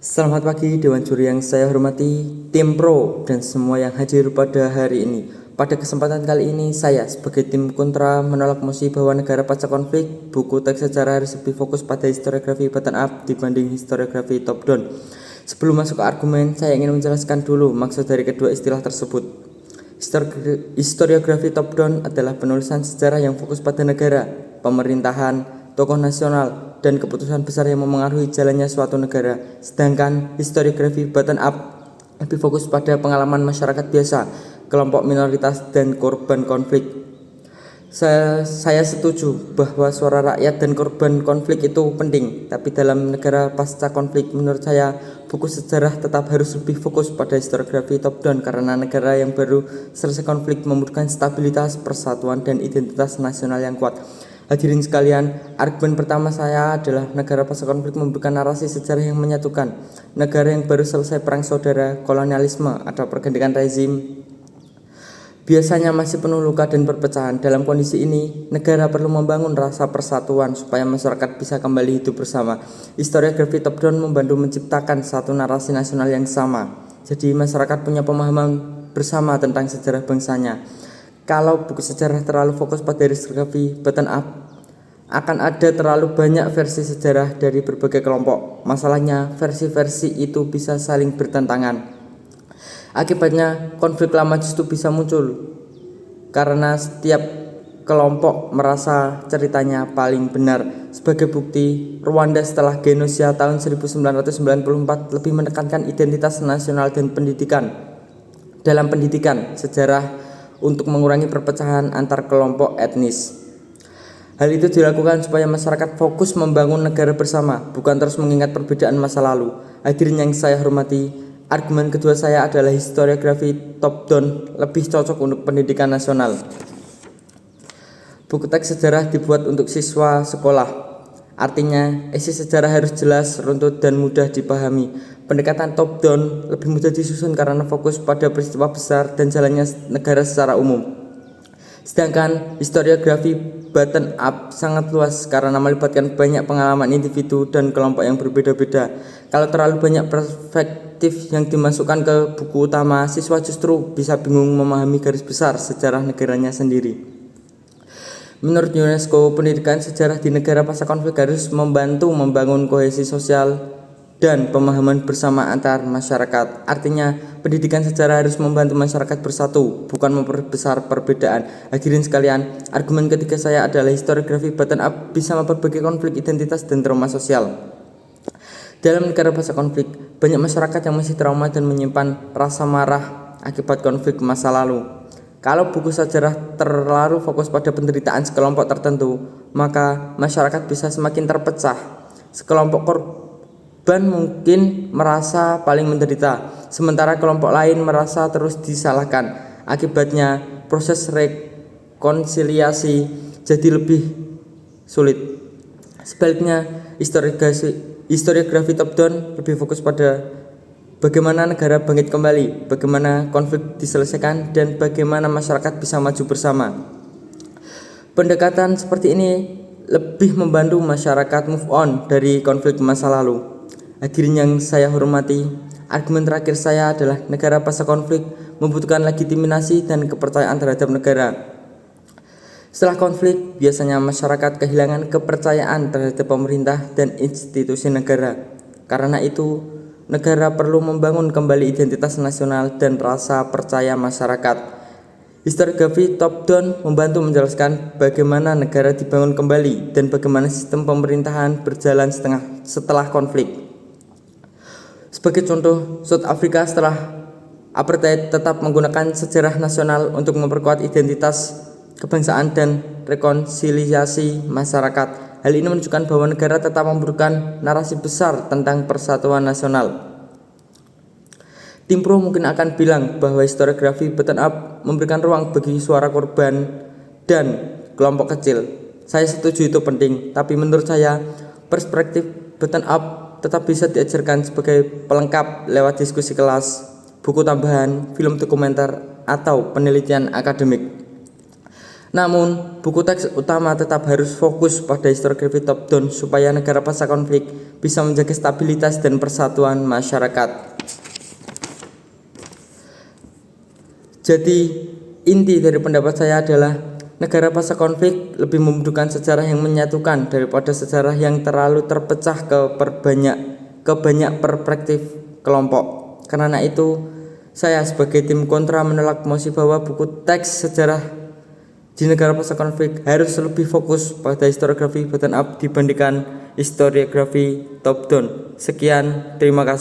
Selamat pagi Dewan Juri yang saya hormati, tim pro dan semua yang hadir pada hari ini. Pada kesempatan kali ini saya sebagai tim kontra menolak mosi bahwa negara pasca konflik buku teks sejarah harus lebih fokus pada historiografi bottom up dibanding historiografi top down. Sebelum masuk ke argumen, saya ingin menjelaskan dulu maksud dari kedua istilah tersebut. Historiografi top down adalah penulisan sejarah yang fokus pada negara, pemerintahan, tokoh nasional, dan keputusan besar yang memengaruhi jalannya suatu negara. Sedangkan historiografi bottom up lebih fokus pada pengalaman masyarakat biasa, kelompok minoritas, dan korban konflik. Saya setuju bahwa suara rakyat dan korban konflik itu penting, tapi dalam negara pasca konflik menurut saya buku sejarah tetap harus lebih fokus pada historiografi top down karena negara yang baru selesai konflik membutuhkan stabilitas, persatuan, dan identitas nasional yang kuat. Hadirin sekalian, argumen pertama saya adalah negara pasca konflik membutuhkan narasi sejarah yang menyatukan. Negara yang baru selesai perang saudara, kolonialisme, atau pergantian rezim biasanya masih penuh luka dan perpecahan. Dalam kondisi ini, negara perlu membangun rasa persatuan supaya masyarakat bisa kembali hidup bersama. Historiografi top down membantu menciptakan satu narasi nasional yang sama. Jadi masyarakat punya pemahaman bersama tentang sejarah bangsanya. Kalau buku sejarah terlalu fokus pada historiografi bottom up, akan ada terlalu banyak versi sejarah dari berbagai kelompok. Masalahnya, versi-versi itu bisa saling bertentangan. Akibatnya, konflik lama justru bisa muncul karena setiap kelompok merasa ceritanya paling benar. Sebagai bukti, Rwanda setelah genosida tahun 1994 lebih menekankan identitas nasional dan pendidikan. Dalam pendidikan sejarah untuk mengurangi perpecahan antar kelompok etnis. Hal itu dilakukan supaya masyarakat fokus membangun negara bersama, bukan terus mengingat perbedaan masa lalu. Hadirin yang saya hormati, argumen kedua saya adalah historiografi top down lebih cocok untuk pendidikan nasional. Buku teks sejarah dibuat untuk siswa sekolah. Artinya, isi sejarah harus jelas, runtut, dan mudah dipahami. Pendekatan top down lebih mudah disusun karena fokus pada peristiwa besar dan jalannya negara secara umum. Sedangkan historiografi bottom up sangat luas karena melibatkan banyak pengalaman individu dan kelompok yang berbeda-beda. Kalau terlalu banyak perspektif yang dimasukkan ke buku utama, siswa justru bisa bingung memahami garis besar sejarah negaranya sendiri. Menurut UNESCO, pendidikan sejarah di negara pasca konflik harus membantu membangun kohesi sosial dan pemahaman bersama antar masyarakat. Artinya, pendidikan sejarah harus membantu masyarakat bersatu, bukan memperbesar perbedaan. Hadirin sekalian, argumen ketiga saya adalah historiografi bottom up bisa memperbaiki konflik identitas dan trauma sosial. Dalam negara pasca konflik, banyak masyarakat yang masih trauma dan menyimpan rasa marah akibat konflik masa lalu. Kalau buku sejarah terlalu fokus pada penderitaan sekelompok tertentu, maka masyarakat bisa semakin terpecah. Sekelompok korban mungkin merasa paling menderita, sementara kelompok lain merasa terus disalahkan. Akibatnya, proses rekonsiliasi jadi lebih sulit. Sebaliknya, historiografi top down lebih fokus pada bagaimana negara bangkit kembali, bagaimana konflik diselesaikan, dan bagaimana masyarakat bisa maju bersama. Pendekatan seperti ini lebih membantu masyarakat move on dari konflik masa lalu. Hadirin yang saya hormati, argumen terakhir saya adalah negara pasca konflik membutuhkan legitimasi dan kepercayaan terhadap negara. Setelah konflik, biasanya masyarakat kehilangan kepercayaan terhadap pemerintah dan institusi negara. Karena itu, negara perlu membangun kembali identitas nasional dan rasa percaya masyarakat. Historiografi top down membantu menjelaskan bagaimana negara dibangun kembali dan bagaimana sistem pemerintahan berjalan setelah konflik. Sebagai contoh, South Africa setelah apartheid tetap menggunakan sejarah nasional untuk memperkuat identitas kebangsaan dan rekonsiliasi masyarakat. Hal ini menunjukkan bahwa negara tetap membutuhkan narasi besar tentang persatuan nasional. Tim pro mungkin akan bilang bahwa historiografi bottom up memberikan ruang bagi suara korban dan kelompok kecil. Saya setuju itu penting, tapi menurut saya perspektif bottom up tetap bisa diajarkan sebagai pelengkap lewat diskusi kelas, buku tambahan, film dokumenter, atau penelitian akademik. Namun, buku teks utama tetap harus fokus pada historiografi top down supaya negara pasca konflik bisa menjaga stabilitas dan persatuan masyarakat. Jadi, inti dari pendapat saya adalah negara pasca konflik lebih membutuhkan sejarah yang menyatukan daripada sejarah yang terlalu terpecah ke banyak perspektif kelompok. Karena itu, saya sebagai tim kontra menolak mosi bahwa buku teks sejarah di negara pasca konflik harus lebih fokus pada historiografi bottom up dibandingkan historiografi top down. Sekian, terima kasih.